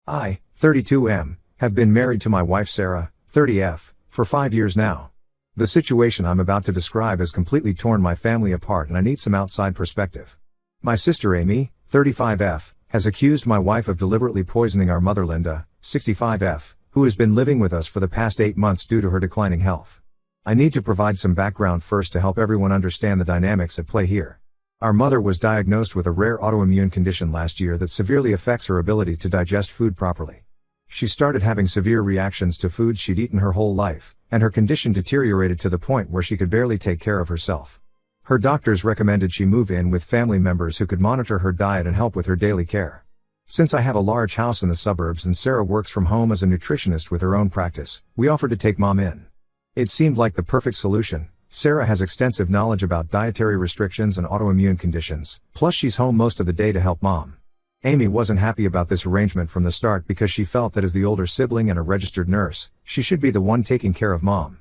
I, 32M, have been married to my wife Sarah, 30F, for 5 years now. The situation I'm about to describe has completely torn my family apart and I need some outside perspective. My sister Amy, 35F, has accused my wife of deliberately poisoning our mother Linda, 65F, who has been living with us for the past 8 months due to her declining health. I need to provide some background first to help everyone understand the dynamics at play here. Our mother was diagnosed with a rare autoimmune condition last year that severely affects her ability to digest food properly. She started having severe reactions to foods she'd eaten her whole life, and her condition deteriorated to the point where she could barely take care of herself. Her doctors recommended she move in with family members who could monitor her diet and help with her daily care. Since I have a large house in the suburbs and Sarah works from home as a nutritionist with her own practice, we offered to take Mom in. It seemed like the perfect solution. Sarah has extensive knowledge about dietary restrictions and autoimmune conditions, plus she's home most of the day to help Mom. Amy wasn't happy about this arrangement from the start because she felt that as the older sibling and a registered nurse, she should be the one taking care of Mom.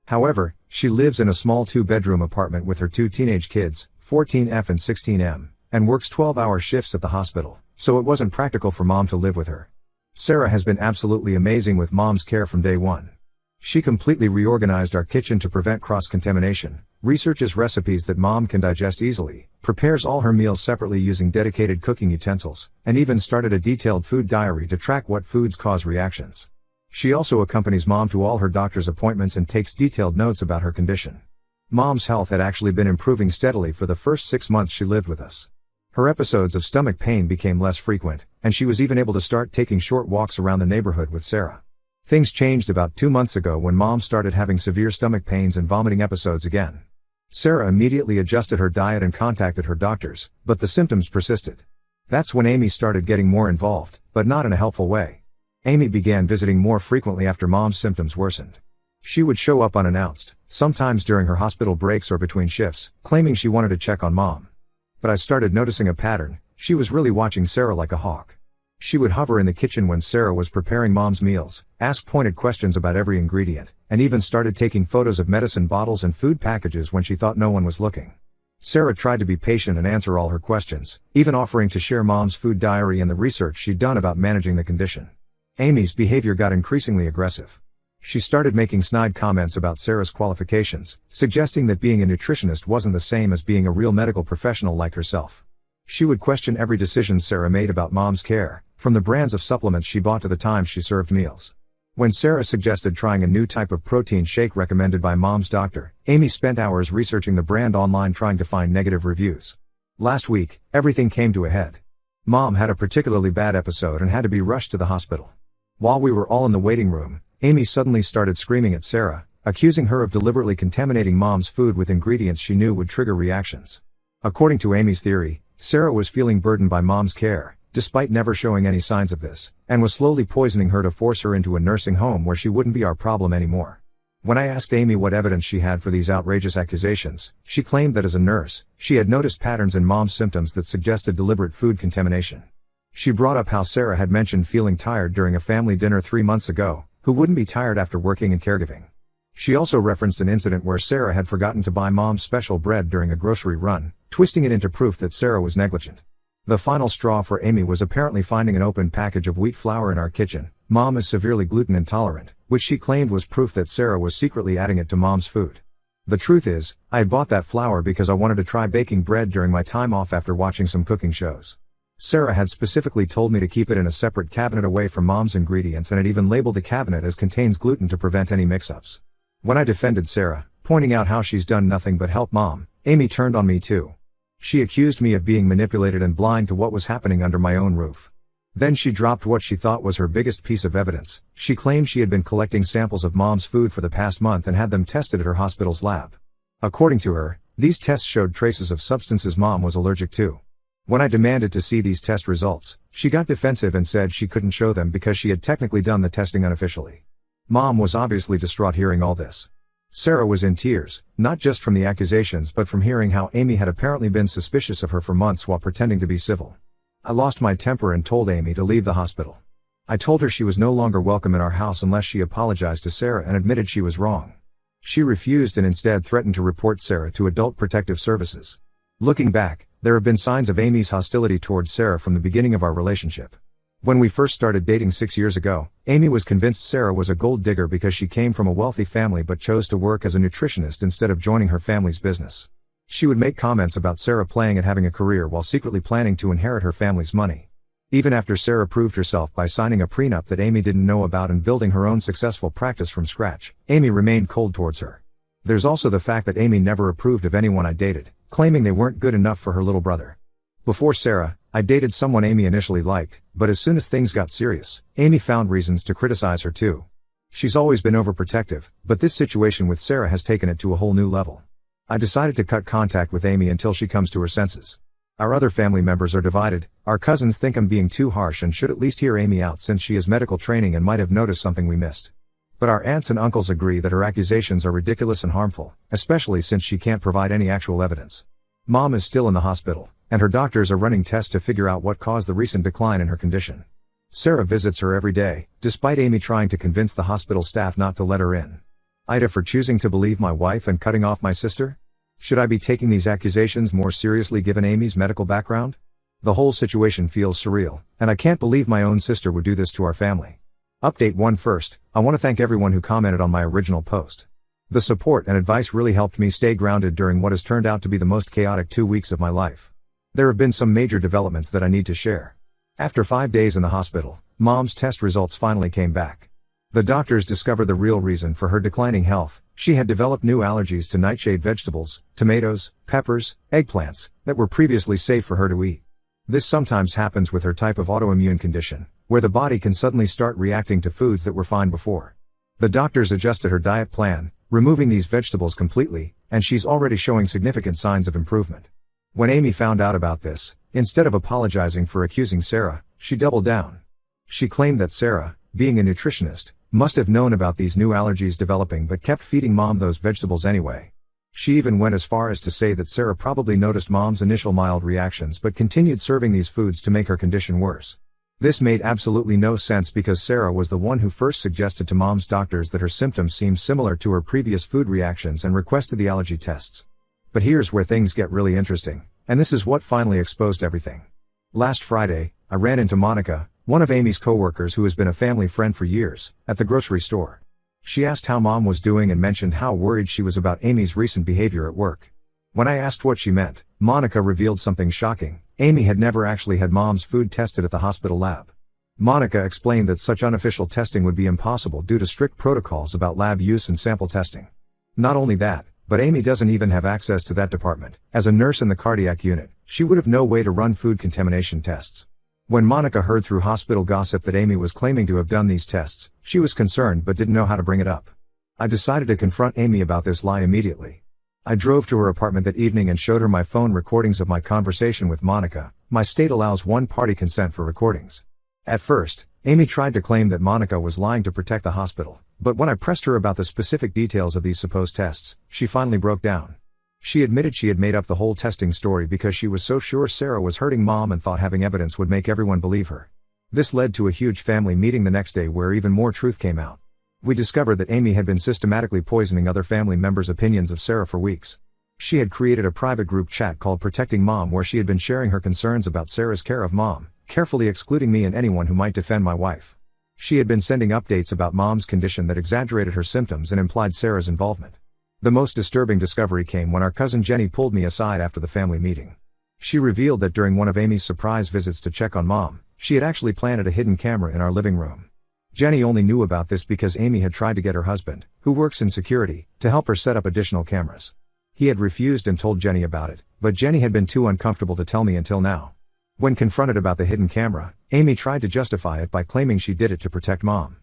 However, she lives in a small 2-bedroom apartment with her 2 teenage kids, 14F and 16M, and works 12-hour shifts at the hospital, so it wasn't practical for Mom to live with her. Sarah has been absolutely amazing with Mom's care from day one. She completely reorganized our kitchen to prevent cross-contamination, researches recipes that Mom can digest easily, prepares all her meals separately using dedicated cooking utensils, and even started a detailed food diary to track what foods cause reactions. She also accompanies Mom to all her doctor's appointments and takes detailed notes about her condition. Mom's health had actually been improving steadily for the first 6 months she lived with us. Her episodes of stomach pain became less frequent, and she was even able to start taking short walks around the neighborhood with Sarah. Things changed about 2 months ago when Mom started having severe stomach pains and vomiting episodes again. Sarah immediately adjusted her diet and contacted her doctors, but the symptoms persisted. That's when Amy started getting more involved, but not in a helpful way. Amy began visiting more frequently after Mom's symptoms worsened. She would show up unannounced, sometimes during her hospital breaks or between shifts, claiming she wanted to check on Mom. But I started noticing a pattern. She was really watching Sarah like a hawk. She would hover in the kitchen when Sarah was preparing Mom's meals, ask pointed questions about every ingredient, and even started taking photos of medicine bottles and food packages when she thought no one was looking. Sarah tried to be patient and answer all her questions, even offering to share Mom's food diary and the research she'd done about managing the condition. Amy's behavior got increasingly aggressive. She started making snide comments about Sarah's qualifications, suggesting that being a nutritionist wasn't the same as being a real medical professional like herself. She would question every decision Sarah made about Mom's care, from the brands of supplements she bought to the times she served meals. When Sarah suggested trying a new type of protein shake recommended by Mom's doctor, Amy spent hours researching the brand online trying to find negative reviews. Last week, everything came to a head. Mom had a particularly bad episode and had to be rushed to the hospital. While we were all in the waiting room, Amy suddenly started screaming at Sarah, accusing her of deliberately contaminating Mom's food with ingredients she knew would trigger reactions. According to Amy's theory, Sarah was feeling burdened by Mom's care, despite never showing any signs of this, and was slowly poisoning her to force her into a nursing home where she wouldn't be our problem anymore. When I asked Amy what evidence she had for these outrageous accusations, she claimed that as a nurse, she had noticed patterns in Mom's symptoms that suggested deliberate food contamination. She brought up how Sarah had mentioned feeling tired during a family dinner 3 months ago, who wouldn't be tired after working and caregiving. She also referenced an incident where Sarah had forgotten to buy Mom's special bread during a grocery run, twisting it into proof that Sarah was negligent. The final straw for Amy was apparently finding an open package of wheat flour in our kitchen. Mom is severely gluten intolerant, which she claimed was proof that Sarah was secretly adding it to Mom's food. The truth is, I had bought that flour because I wanted to try baking bread during my time off after watching some cooking shows. Sarah had specifically told me to keep it in a separate cabinet away from Mom's ingredients and had even labeled the cabinet as contains gluten to prevent any mix-ups. When I defended Sarah, pointing out how she's done nothing but help Mom, Amy turned on me too. She accused me of being manipulated and blind to what was happening under my own roof. Then she dropped what she thought was her biggest piece of evidence. She claimed she had been collecting samples of Mom's food for the past month and had them tested at her hospital's lab. According to her, these tests showed traces of substances Mom was allergic to. When I demanded to see these test results, she got defensive and said she couldn't show them because she had technically done the testing unofficially. Mom was obviously distraught hearing all this. Sarah was in tears, not just from the accusations but from hearing how Amy had apparently been suspicious of her for months while pretending to be civil. I lost my temper and told Amy to leave the hospital. I told her she was no longer welcome in our house unless she apologized to Sarah and admitted she was wrong. She refused and instead threatened to report Sarah to Adult Protective Services. Looking back, there have been signs of Amy's hostility towards Sarah from the beginning of our relationship. When we first started dating 6 years ago, Amy was convinced Sarah was a gold digger because she came from a wealthy family but chose to work as a nutritionist instead of joining her family's business. She would make comments about Sarah playing at having a career while secretly planning to inherit her family's money. Even after Sarah proved herself by signing a prenup that Amy didn't know about and building her own successful practice from scratch, Amy remained cold towards her. There's also the fact that Amy never approved of anyone I dated, claiming they weren't good enough for her little brother. Before Sarah, I dated someone Amy initially liked, but as soon as things got serious, Amy found reasons to criticize her too. She's always been overprotective, but this situation with Sarah has taken it to a whole new level. I decided to cut contact with Amy until she comes to her senses. Our other family members are divided. Our cousins think I'm being too harsh and should at least hear Amy out since she has medical training and might have noticed something we missed. But our aunts and uncles agree that her accusations are ridiculous and harmful, especially since she can't provide any actual evidence. Mom is still in the hospital, and her doctors are running tests to figure out what caused the recent decline in her condition. Sarah visits her every day, despite Amy trying to convince the hospital staff not to let her in. Ida for choosing to believe my wife and cutting off my sister? Should I be taking these accusations more seriously given Amy's medical background? The whole situation feels surreal, and I can't believe my own sister would do this to our family. Update 1 first, I want to thank everyone who commented on my original post. The support and advice really helped me stay grounded during what has turned out to be the most chaotic 2 weeks of my life. There have been some major developments that I need to share. After 5 days in the hospital, Mom's test results finally came back. The doctors discovered the real reason for her declining health. She had developed new allergies to nightshade vegetables, tomatoes, peppers, eggplants, that were previously safe for her to eat. This sometimes happens with her type of autoimmune condition, where the body can suddenly start reacting to foods that were fine before. The doctors adjusted her diet plan, removing these vegetables completely, and she's already showing significant signs of improvement. When Amy found out about this, instead of apologizing for accusing Sarah, she doubled down. She claimed that Sarah, being a nutritionist, must have known about these new allergies developing but kept feeding Mom those vegetables anyway. She even went as far as to say that Sarah probably noticed Mom's initial mild reactions but continued serving these foods to make her condition worse. This made absolutely no sense because Sarah was the one who first suggested to Mom's doctors that her symptoms seemed similar to her previous food reactions and requested the allergy tests. But here's where things get really interesting, and this is what finally exposed everything. Last Friday, I ran into Monica, one of Amy's coworkers who has been a family friend for years, at the grocery store. She asked how Mom was doing and mentioned how worried she was about Amy's recent behavior at work. When I asked what she meant, Monica revealed something shocking. Amy had never actually had Mom's food tested at the hospital lab. Monica explained that such unofficial testing would be impossible due to strict protocols about lab use and sample testing. Not only that, but Amy doesn't even have access to that department. As a nurse in the cardiac unit, she would have no way to run food contamination tests. When Monica heard through hospital gossip that Amy was claiming to have done these tests, she was concerned but didn't know how to bring it up. I decided to confront Amy about this lie immediately. I drove to her apartment that evening and showed her my phone recordings of my conversation with Monica. My state allows one-party consent for recordings. At first, Amy tried to claim that Monica was lying to protect the hospital, but when I pressed her about the specific details of these supposed tests, she finally broke down. She admitted she had made up the whole testing story because she was so sure Sarah was hurting Mom and thought having evidence would make everyone believe her. This led to a huge family meeting the next day where even more truth came out. We discovered that Amy had been systematically poisoning other family members' opinions of Sarah for weeks. She had created a private group chat called Protecting Mom where she had been sharing her concerns about Sarah's care of Mom, carefully excluding me and anyone who might defend my wife. She had been sending updates about Mom's condition that exaggerated her symptoms and implied Sarah's involvement. The most disturbing discovery came when our cousin Jenny pulled me aside after the family meeting. She revealed that during one of Amy's surprise visits to check on Mom, she had actually planted a hidden camera in our living room. Jenny only knew about this because Amy had tried to get her husband, who works in security, to help her set up additional cameras. He had refused and told Jenny about it, but Jenny had been too uncomfortable to tell me until now. When confronted about the hidden camera, Amy tried to justify it by claiming she did it to protect Mom.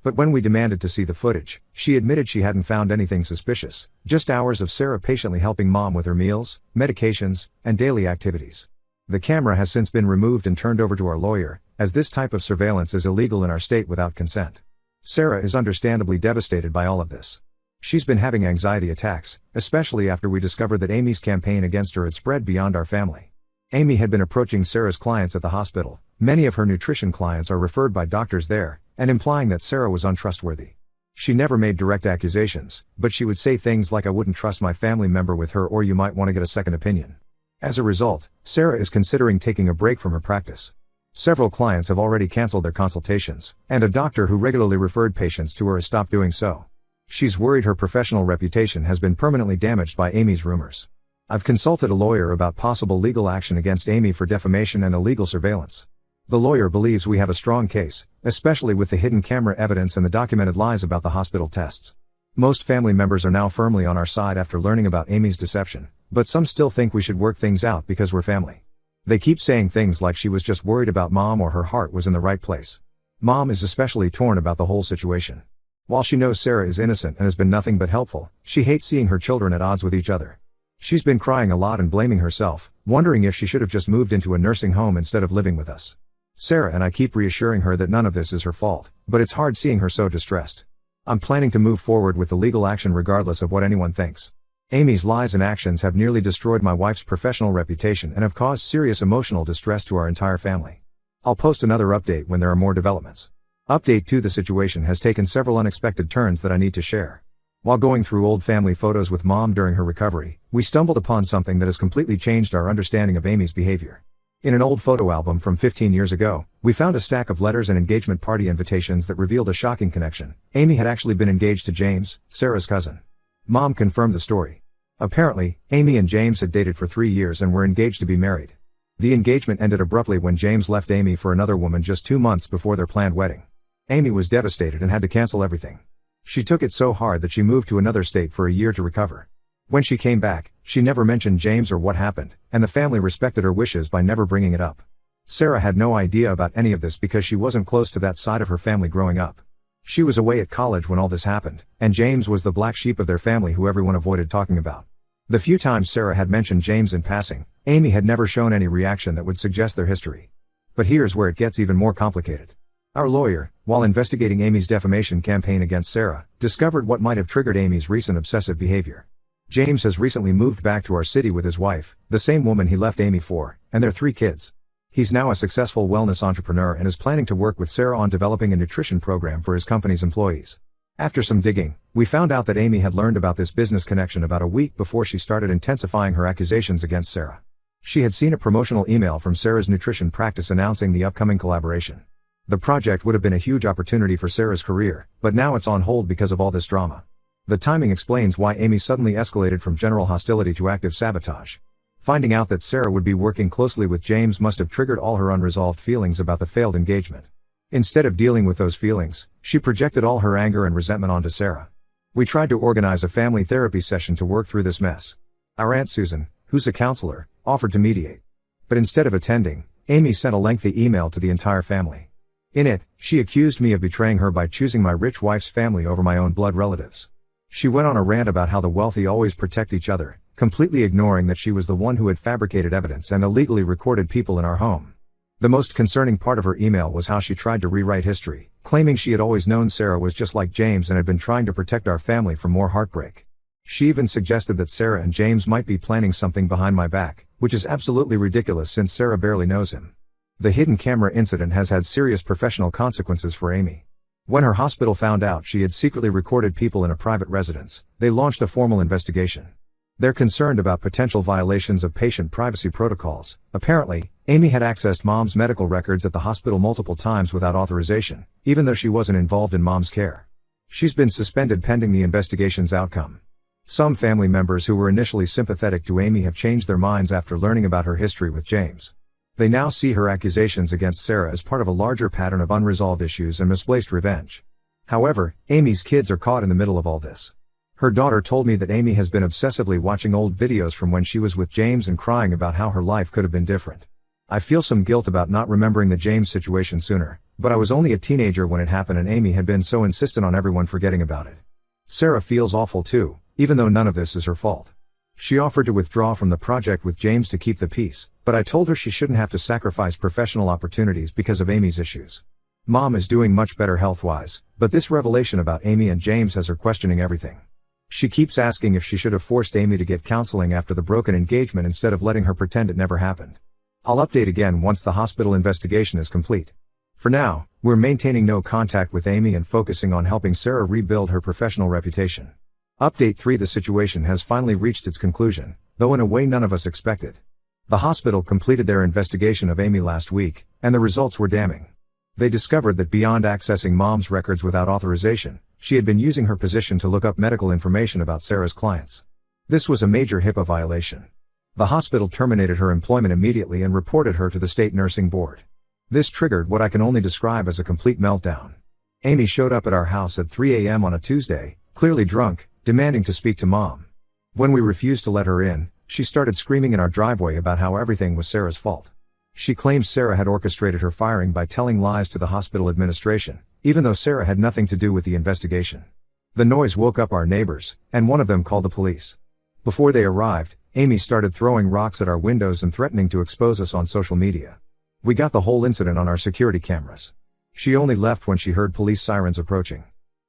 But when we demanded to see the footage, she admitted she hadn't found anything suspicious, just hours of Sarah patiently helping Mom with her meals, medications, and daily activities. The camera has since been removed and turned over to our lawyer, as this type of surveillance is illegal in our state without consent. Sarah is understandably devastated by all of this. She's been having anxiety attacks, especially after we discovered that Amy's campaign against her had spread beyond our family. Amy had been approaching Sarah's clients at the hospital. Many of her nutrition clients are referred by doctors there, and implying that Sarah was untrustworthy. She never made direct accusations, but she would say things like I wouldn't trust my family member with her or you might want to get a second opinion. As a result, Sarah is considering taking a break from her practice. Several clients have already canceled their consultations, and a doctor who regularly referred patients to her has stopped doing so. She's worried her professional reputation has been permanently damaged by Amy's rumors. I've consulted a lawyer about possible legal action against Amy for defamation and illegal surveillance. The lawyer believes we have a strong case, especially with the hidden camera evidence and the documented lies about the hospital tests. Most family members are now firmly on our side after learning about Amy's deception, but some still think we should work things out because we're family. They keep saying things like she was just worried about Mom or her heart was in the right place. Mom is especially torn about the whole situation. While she knows Sarah is innocent and has been nothing but helpful, she hates seeing her children at odds with each other. She's been crying a lot and blaming herself, wondering if she should have just moved into a nursing home instead of living with us. Sarah and I keep reassuring her that none of this is her fault, but it's hard seeing her so distressed. I'm planning to move forward with the legal action regardless of what anyone thinks. Amy's lies and actions have nearly destroyed my wife's professional reputation and have caused serious emotional distress to our entire family. I'll post another update when there are more developments. Update 2: The situation has taken several unexpected turns that I need to share. While going through old family photos with Mom during her recovery, we stumbled upon something that has completely changed our understanding of Amy's behavior. In an old photo album from 15 years ago, we found a stack of letters and engagement party invitations that revealed a shocking connection. Amy had actually been engaged to James, Sarah's cousin. Mom confirmed the story. Apparently, Amy and James had dated for 3 years and were engaged to be married. The engagement ended abruptly when James left Amy for another woman just 2 months before their planned wedding. Amy was devastated and had to cancel everything. She took it so hard that she moved to another state for a year to recover. When she came back, she never mentioned James or what happened, and the family respected her wishes by never bringing it up. Sarah had no idea about any of this because she wasn't close to that side of her family growing up. She was away at college when all this happened, and James was the black sheep of their family who everyone avoided talking about. The few times Sarah had mentioned James in passing, Amy had never shown any reaction that would suggest their history. But here's where it gets even more complicated. Our lawyer, while investigating Amy's defamation campaign against Sarah, discovered what might have triggered Amy's recent obsessive behavior. James has recently moved back to our city with his wife, the same woman he left Amy for, and their 3 kids. He's now a successful wellness entrepreneur and is planning to work with Sarah on developing a nutrition program for his company's employees. After some digging, we found out that Amy had learned about this business connection about a week before she started intensifying her accusations against Sarah. She had seen a promotional email from Sarah's nutrition practice announcing the upcoming collaboration. The project would have been a huge opportunity for Sarah's career, but now it's on hold because of all this drama. The timing explains why Amy suddenly escalated from general hostility to active sabotage. Finding out that Sarah would be working closely with James must have triggered all her unresolved feelings about the failed engagement. Instead of dealing with those feelings, she projected all her anger and resentment onto Sarah. We tried to organize a family therapy session to work through this mess. Our Aunt Susan, who's a counselor, offered to mediate. But instead of attending, Amy sent a lengthy email to the entire family. In it, she accused me of betraying her by choosing my rich wife's family over my own blood relatives. She went on a rant about how the wealthy always protect each other, completely ignoring that she was the one who had fabricated evidence and illegally recorded people in our home. The most concerning part of her email was how she tried to rewrite history, claiming she had always known Sarah was just like James and had been trying to protect our family from more heartbreak. She even suggested that Sarah and James might be planning something behind my back, which is absolutely ridiculous since Sarah barely knows him. The hidden camera incident has had serious professional consequences for Amy. When her hospital found out she had secretly recorded people in a private residence, they launched a formal investigation. They're concerned about potential violations of patient privacy protocols. Apparently, Amy had accessed Mom's medical records at the hospital multiple times without authorization, even though she wasn't involved in Mom's care. She's been suspended pending the investigation's outcome. Some family members who were initially sympathetic to Amy have changed their minds after learning about her history with James. They now see her accusations against Sarah as part of a larger pattern of unresolved issues and misplaced revenge. However, Amy's kids are caught in the middle of all this. Her daughter told me that Amy has been obsessively watching old videos from when she was with James and crying about how her life could have been different. I feel some guilt about not remembering the James situation sooner, but I was only a teenager when it happened and Amy had been so insistent on everyone forgetting about it. Sarah feels awful too, even though none of this is her fault. She offered to withdraw from the project with James to keep the peace, but I told her she shouldn't have to sacrifice professional opportunities because of Amy's issues. Mom is doing much better health-wise, but this revelation about Amy and James has her questioning everything. She keeps asking if she should have forced Amy to get counseling after the broken engagement instead of letting her pretend it never happened. I'll update again once the hospital investigation is complete. For now, we're maintaining no contact with Amy and focusing on helping Sarah rebuild her professional reputation. Update 3: The situation has finally reached its conclusion, though in a way none of us expected. The hospital completed their investigation of Amy last week, and the results were damning. They discovered that beyond accessing Mom's records without authorization, she had been using her position to look up medical information about Sarah's clients. This was a major HIPAA violation. The hospital terminated her employment immediately and reported her to the state nursing board. This triggered what I can only describe as a complete meltdown. Amy showed up at our house at 3 a.m. on a Tuesday, clearly drunk, demanding to speak to Mom. When we refused to let her in, she started screaming in our driveway about how everything was Sarah's fault. She claims Sarah had orchestrated her firing by telling lies to the hospital administration, even though Sarah had nothing to do with the investigation. The noise woke up our neighbors, and one of them called the police. Before they arrived, Amy started throwing rocks at our windows and threatening to expose us on social media. We got the whole incident on our security cameras. She only left when she heard police sirens approaching.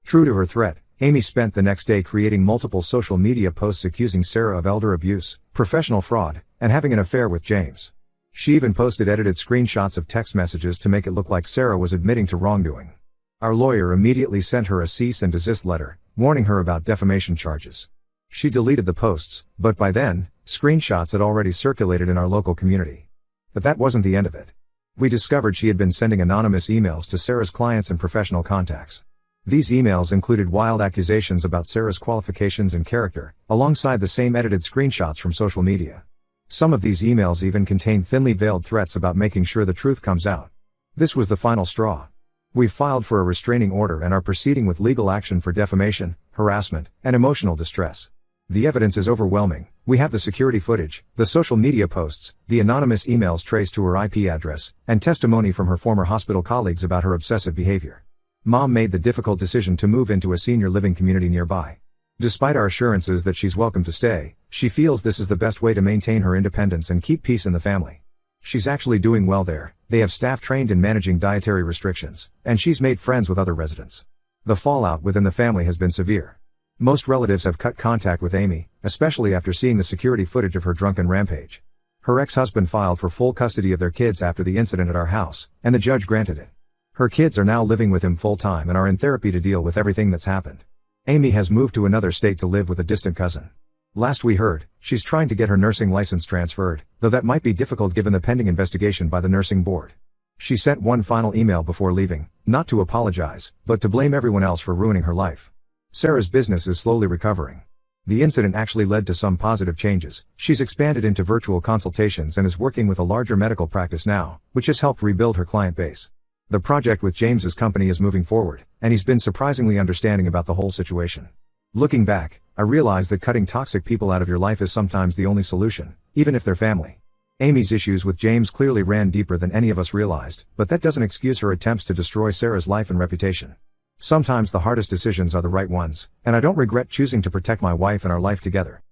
True to her threat, Amy spent the next day creating multiple social media posts accusing Sarah of elder abuse, professional fraud, and having an affair with James. She even posted edited screenshots of text messages to make it look like Sarah was admitting to wrongdoing. Our lawyer immediately sent her a cease and desist letter, warning her about defamation charges. She deleted the posts, but by then, screenshots had already circulated in our local community. But that wasn't the end of it. We discovered she had been sending anonymous emails to Sarah's clients and professional contacts. These emails included wild accusations about Sarah's qualifications and character, alongside the same edited screenshots from social media. Some of these emails even contained thinly veiled threats about making sure the truth comes out. This was the final straw. We've filed for a restraining order and are proceeding with legal action for defamation, harassment, and emotional distress. The evidence is overwhelming. We have the security footage, the social media posts, the anonymous emails traced to her IP address, and testimony from her former hospital colleagues about her obsessive behavior. Mom made the difficult decision to move into a senior living community nearby. Despite our assurances that she's welcome to stay, she feels this is the best way to maintain her independence and keep peace in the family. She's actually doing well there. They have staff trained in managing dietary restrictions, and she's made friends with other residents. The fallout within the family has been severe. Most relatives have cut contact with Amy, especially after seeing the security footage of her drunken rampage. Her ex-husband filed for full custody of their kids after the incident at our house, and the judge granted it. Her kids are now living with him full-time and are in therapy to deal with everything that's happened. Amy has moved to another state to live with a distant cousin. Last we heard, she's trying to get her nursing license transferred, though that might be difficult given the pending investigation by the nursing board. She sent one final email before leaving, not to apologize, but to blame everyone else for ruining her life. Sarah's business is slowly recovering. The incident actually led to some positive changes. She's expanded into virtual consultations and is working with a larger medical practice now, which has helped rebuild her client base. The project with James's company is moving forward, and he's been surprisingly understanding about the whole situation. Looking back, I realize that cutting toxic people out of your life is sometimes the only solution, even if they're family. Amy's issues with James clearly ran deeper than any of us realized, but that doesn't excuse her attempts to destroy Sarah's life and reputation. Sometimes the hardest decisions are the right ones, and I don't regret choosing to protect my wife and our life together.